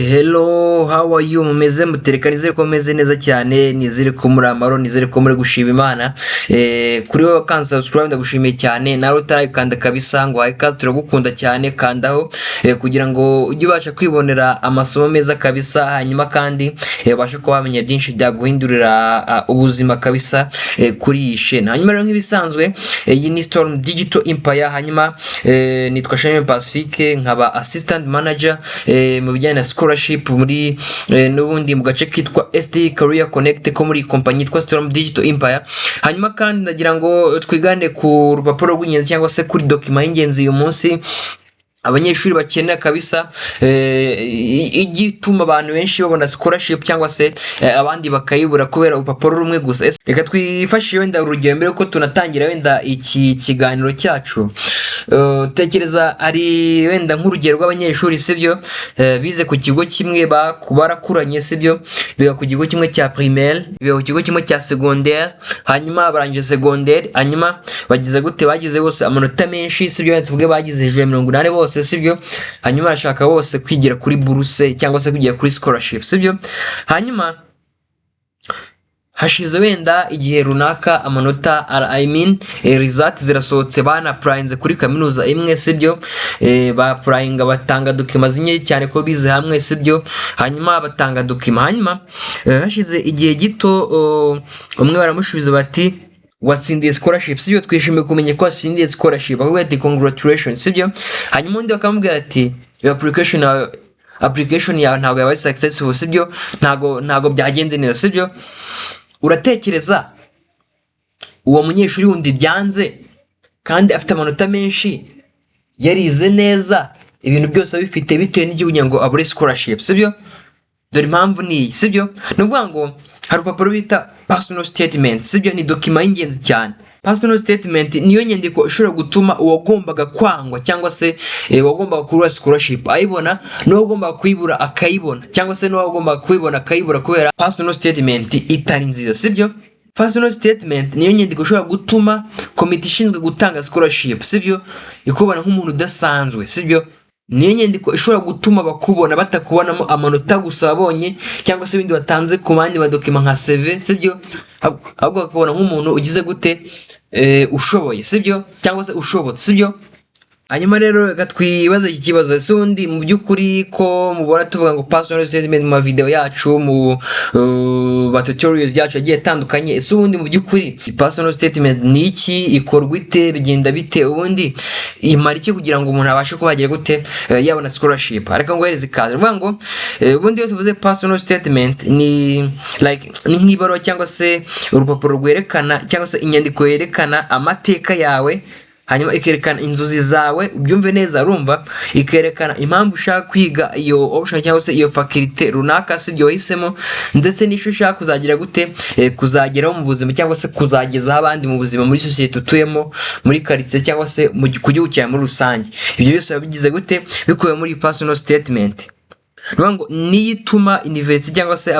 Hello, how are you? Mumeze mutereka nizere ko mumeze neza cyane, nizere ko muri amaro, nizere ko muri gushima Imana. Kuri wowe kandi subscribe ndagushimiye cyane, nawe utarayikanda kabisa ngo hayika turagukunda cyane kandaho kugira ngo ujye ubasha kwibonera amasomo meza kabisa, hanyuma kandi ubashe kuba wamenya byinshi byaguhindurira ubuzima kabisa kuri iyi chaîne. Hanyuma rero nk'ibisanzwe iyi ni Storm Digital Empire, hanyuma nitwa Shami Pacifique, nkaba assistant manager mu bijyanye na scholarship muri n'ubundi mu gace kitwa ST Career Connect ko muri kompanyi yitwa Storm Digital Empire. Hanyuma kandi ndagira ngo twigane ku rupapuro rw'ingenzi cyangwa se kuri document y'ingenzi uyu munsi abanyeshuri bakenera kabisa, igituma abantu benshi babona scholarship cyangwa se abandi bakayibura kubera urupapuro rumwe gusa. Reka twifashishe wenda urugero mbere ko tunatangira wenda iki kiganiro cyacu. Tekereza ari wenda nk'urugero rw'abanyeshuri sibyo, bize ku kigo kimwe barakuranye sibyo, biga ku kigo kimwe cya primaire, biga ku kigo kimwe cya secondaire, hanyuma barangije secondaire, hanyuma bagize gute, bagize bose amanota menshi sibyo, tuvuge bagize hejuru ya 80 bose sibyo, hanyuma barashaka bose kwigira kuri bourse cyangwa se kwigira kuri scholarship sibyo. Hanyuma hashize wenda igihe runaka amanota result zirasohotse, bana applyinze kuri kaminuza imwe sibyo, ba applyinga batanga document zinye cyane ko bize hamwe sibyo, hanyuma batanga document, hanyuma hashize igihe gito umwe baramushubiza bati watsindiye scholarship sibyo, twishimiye kumenye ko watsindiye scholarship, ahubwo ati congratulations sibyo. Hanyuma undi bakamubwira ati your application yawe ntabwo yabaye successful sibyo, ntabwo byagenze neza sibyo. Uratekereza uwo munyeshuri wundi byanze kandi afite amanota menshi, yarize neza, ibintu byose bifite bitewe n'igihugu ngo abure scholarship sibyo. Dore impamvu ni sibyo, nuvuga ngo hari urupapuro bita personal statement sibyo, ni document y'ingenzi cyane. Personal statement niyo nyandiko ishobora gutuma uwagombaga kwangwa cyangwa se wagombaga kubura scholarship ayibona, n'uwagombaga kuyibura akayibona, cyangwa se n'uwagombaga kuyibona akayibura kubera personal statement itari nziza sibyo. Personal statement niyo nyandiko ishobora gutuma komite ishinzwe gutanga scholarship sibyo ikubona nk'umuntu udasanzwe sibyo. Niyo nyandiko ishobora gutuma bakubona batakubonamo amanota gusa babonye cyangwa se ibindi batanze ku bandi badokima nka CV sibyo, ahubwo bakubona nk'umuntu ugize gute ushoboye sibyo, cyangwa se ushobotse sibyo. Hanyuma rero gatwibaza iki kibazo, ese undi mu by'ukuri ko mubona tuvuga ngo personal statement mu video yacu mu tutorials yacu agiye atandukanye, ese ubundi mu by'ukuri personal statement ni iki, ikorwa ite, bigenda bite, ubundi imara iki kugira ngo umuntu abashe kuhagira gute yabona scholarship? Ariko ngo hereze ikaze vuga ngo ubundi iyo tuvuze personal statement ni nk'ibaruwa cyangwa se urupapuro rwerekana cyangwa se inyandiko yerekana amateka yawe, hanyuma ikerekana inzozi zawe, ubyumve neza urumva, ikerekana impamvu ushaka kwiga iyo option cyangwa se iyo faculty runaka sibyo wahisemo, ndetse n'icyo ushaka kuzagira gute kuzageraho mu buzima cyangwa se kuzagezaho abandi mu buzima muri society utuyemo, muri quartier cyangwa se ku gihugu cyawe muri rusange. Ibyo byose bigize gute bikuye muri personal statement. Ngo niyituma university cyangwa se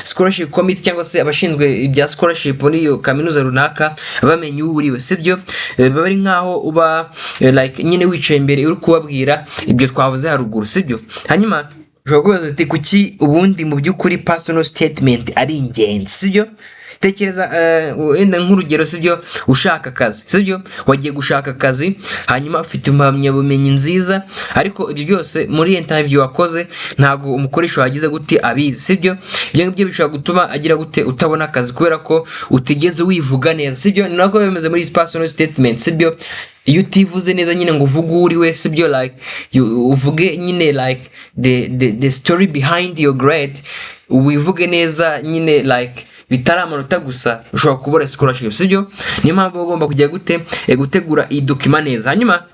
scholarship committee cyangwa se abashinzwe ibya scholarship muri iyo kaminuza runaka bamenye uriwe sibyo, bari nkaho uba nyine wicaye imbere uri kubabwira ibyo twavuze haruguru sibyo. Hanyuma ushobora kubaza ati kuki ubundi mu by'ukuri personal statement ari ingenzi sibyo. Tekereza wenda nk'urugero sibyo, ushaka akazi sibyo, wagiye gushaka akazi, hanyuma ufite impamyabumenyi nziza, ariko ibyo byose muri interview wakoze ntago umukoresha wagize gute abizi sibyo. Ibyo ngibyo bishobora gutuma agira gute utabona akazi kubera ko utigeze wivuga neza sibyo. Ni nako bimeze muri personal statement sibyo, iyo utivuze neza nyine ngo uvuge uriwe sibyo, uvuge nyine the story behind your grade, ubivuge neza nyine bitari amanota gusa, ushobora kubura scholarship sibyo. Niyo mpamvu ugomba kujya gute gutegura iyi document neza. Hanyuma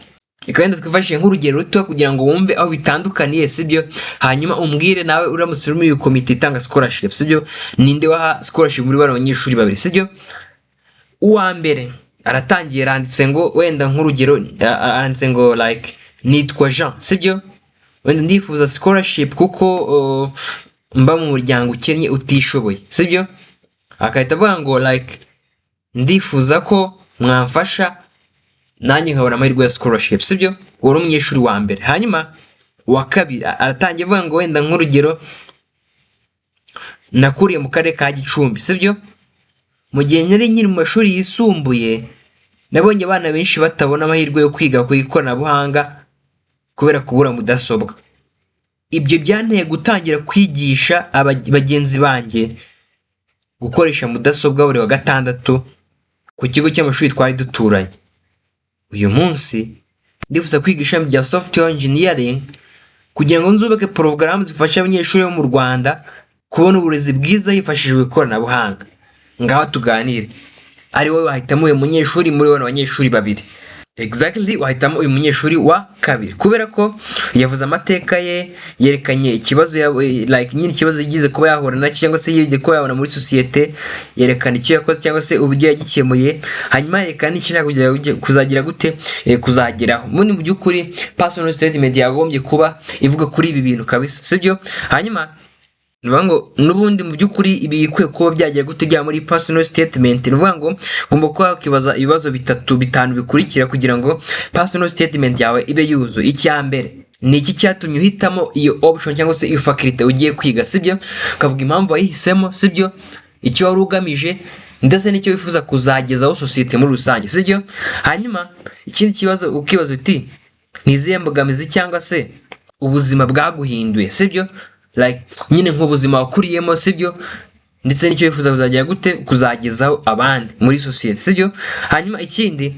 ikagenda twifashishije nk'urugero ruto kugira ngo wumve aho bitandukaniye sibyo, hanyuma umbwire nawe uramutse uri muri komite itanga scholarship sibyo, ninde waha scholarship muri bano banyeshuri babiri sibyo. Uwa mbere aratangiye randitse ngo wenda nk'urugero aranditse ngo nitwa Jean sibyo, wenda ndifuza scholarship kuko mba mu muryango ukennye utishoboye sibyo. Akahita avuga ngo ndifuza ko mwamfasha nanjye nkabona amahirwe ya scholarship sibyo. Uri umunyeshuri wa mbere. Hanyuma uwa kabiri aratangiye avuga ngo wenda nk'urugero nakuriye mu karere ka Gicumbi sibyo, mu gihe nari nkiri mu mashuri yisumbuye nabonye abana benshi batabona amahirwe yo kwiga ku ikoranabuhanga kubera kubura mudasobwa. Ibyo byanteye gutangira kwigisha bagenzi banjye gukoresha mudasobwa buri wa gatandatu ku kigo cy'amashuri twari duturanye. Uyu munsi ndifuza kwiga ishami rya software engineering kugira ngo nzubake porogaramu zifasha abanyeshuri bo mu Rwanda kubona uburezi bwiza hifashishijwe ikoranabuhanga. Ngaho tuganire, ari wowe wahitamo uyu munyeshuri muri bano banyeshuri babiri? Exactly, wahitamo uyu munyeshuri wa kabiri kubera ko yavuze amateka ye, yerekanye ikibazo like nyine ikibazo yigize kuba yahura nacyo cyangwa se yigize kuba yabona muri societe, yerekana icyo yakoze cyangwa se uburyo yagikemuye, hanyuma yerekana icyo ashaka kuzagira gute kuzageraho. Muri mu by'ukuri personal statement yagombye kuba ivuga kuri ibi bintu kabisa, sibyo? Hanyuma nuvuga ngo n'ubundi mu by'ukuri ibi ikwiye kuba byagiye gute bya muri personal statement. Nuvuga ngo ngomba kuba wakibaza ibibazo bitanu bikurikira kugira ngo personal statement yawe ibe yuzuye. Icya mbere ni iki cyatumye uhitamo iyo option cyangwa se iyo faculty ugiye kwiga, sibyo? Kavuga impamvu wayihisemo, sibyo? Icyo wari ugamije ndetse n'icyo wifuza kuzagezaho societe muri rusange, sibyo? Hanyuma ikindi kibazo ukibaza uti ni izihe mbogamizi cyangwa se ubuzima bwaguhinduye, sibyo? Like nyine nk'ubuzima wakuriyemo, sibyo? Ndetse n'icyo wifuza kuzagira gute kuzagezaho abandi muri societe, sibyo? Hanyuma ikindi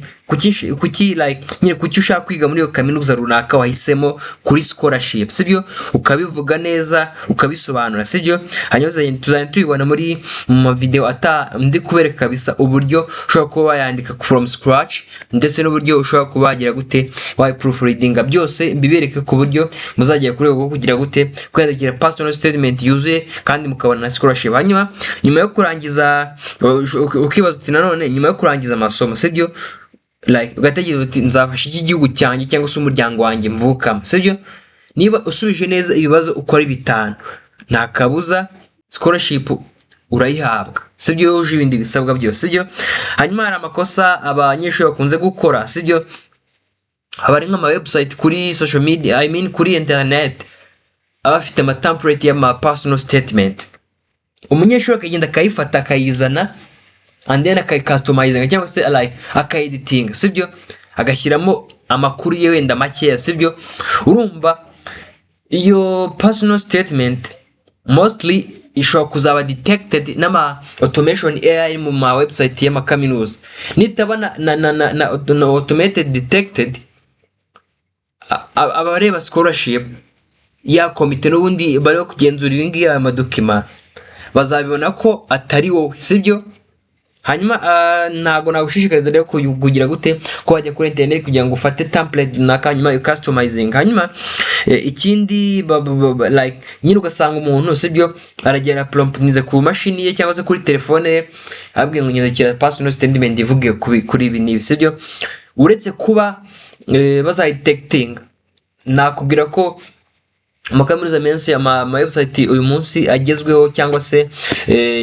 kuki like nyine kuki ushaka kwiga muri iyo kaminuza runaka wahisemo kuri scholarship, sibyo? Ukabivuga neza ukabisobanura, sibyo? Hanyuma tuzajya tubibona muri mu video ndi kubereka kabisa uburyo ushobora kuba wayandika from scratch ndetse n'uburyo ushobora kuba wagira gute why proofreading, byose bibereke ku buryo muzagiye kuri rwo kugira gute kwandikira personal statement yuzuye kandi mukabona na scholarship. Hanyuma nyuma yo kurangiza ukibaza uti nanone nyuma yo kurangiza amasomo, sibyo? Like ugatekereza uti nzafasha iki gihugu cyanjye cyangwa se umuryango wanjye mvukamo, sibyo? Niba usubije neza ibibazo ukora bitanu nta kabuza scholarship urayihabwa, sibyo? Yuje ibindi bisabwa byose, sibyo? Hanyuma hari amakosa abanyeshuri bakunze gukora, sibyo? Abari nk'ama website kuri social media, kuri internet abafite ama template y'ama personal statement, umunyeshuri akagenda akayifata akayizana and then akayicustomize cyangwa se like akaediting, sibyo? Agashyiramo amakuru ye wenda makeya, sibyo? Urumva iyo personal statement mostly ishobora kuzaba detected n'ama automation AI mu ma website y'ama kaminuza. Nitaba na automated detected, abareba scholarship ya komite n'ubundi bari kugenzura ibingi amadokima bazabibona ko atari wowe, sibyo? Hanyuma ntago nagushishikariza rero kugira gute ko wajya kuri internet kugira ngo ufate template nakanyuma yo customizing. Hanyuma ikindi like nyine ugasanga umuntu, sibyo, aragera promptnize ku mashini ye cyangwa se kuri telefone ye abwiye ngo nyandikira personal statement ivuge kuri ibi nibi, sibyo? Uretse kuba bazayidetecting, nakubwira ko amakaminuza menshi ama website uyu munsi agezweho cyangwa se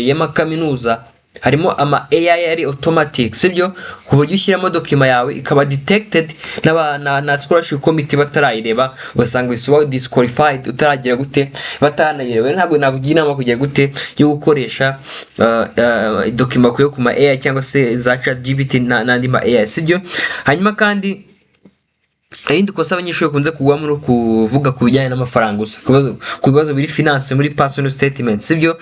y'amakaminuza harimo ama AI ari automatic, sibyo? Ku buryo ushyiramo dokima yawe ikaba detected na scholarship committee batarayireba ugasanga wisuwa disqualified utaragira gute batanayirewe. Ntabwo nakugira inama kugira gute yo gukoresha dokima kuyo kuma AI cyangwa se za ChatGPT n'andi ma AI, sibyo? Hanyuma kandi ayindi kosa abanyeshuri kunze kugwamo no kuvuga ku bijyanye n'amafaranga gusa, ku bibazo biri finance muri personal statement, sibyo?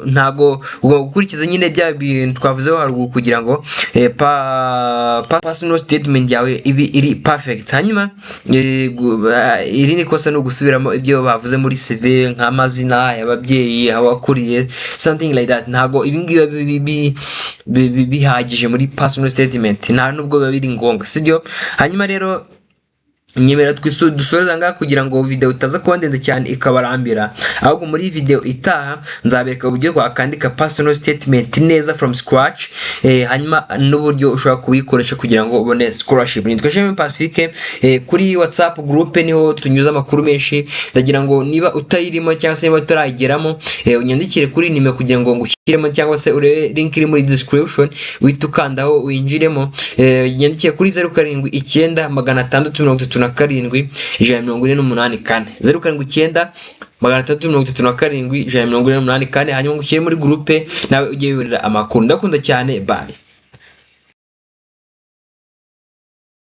Ntago gukurikiza nyine bya bintu twavuzeho haruguru kugira ngo personal statement yawe iri perfect. Hanyuma iri ni kosa no gusubiramo ibyo bavuze muri CV nk'amazina y'ababyeyi, aho wakuriye, something like that. Ntago ibingibi bihagije muri personal statement, nta nubwo biba biri ngombwa, sibyo? Hanyuma rero nyemera dusoreza ngaha kugira ngo video utaza kuba ndende cyane ikabarambira, ahubwo muri video itaha nzabereka uburyo wakandika personal statement neza from scratch, hanyuma n'uburyo ushobora kubikoresha kugira ngo ubone scholarship. Nitwa Shema Pacifique, kuri WhatsApp group niho tunyuza amakuru menshi. Ndagira ngo niba utayirimo cyangwa se niba utarayigeramo unyandikire kuri nimero kugira ngo kiremo cyangwa se urebe link iri muri description uhita ukandaho winjiremo. Nyandikiye kuri 07 9 637 148 07 9 637 148 hanyuma ngushyire muri groupe nawe ugiye wibonera amakuru. Ndakunda cyane, bye.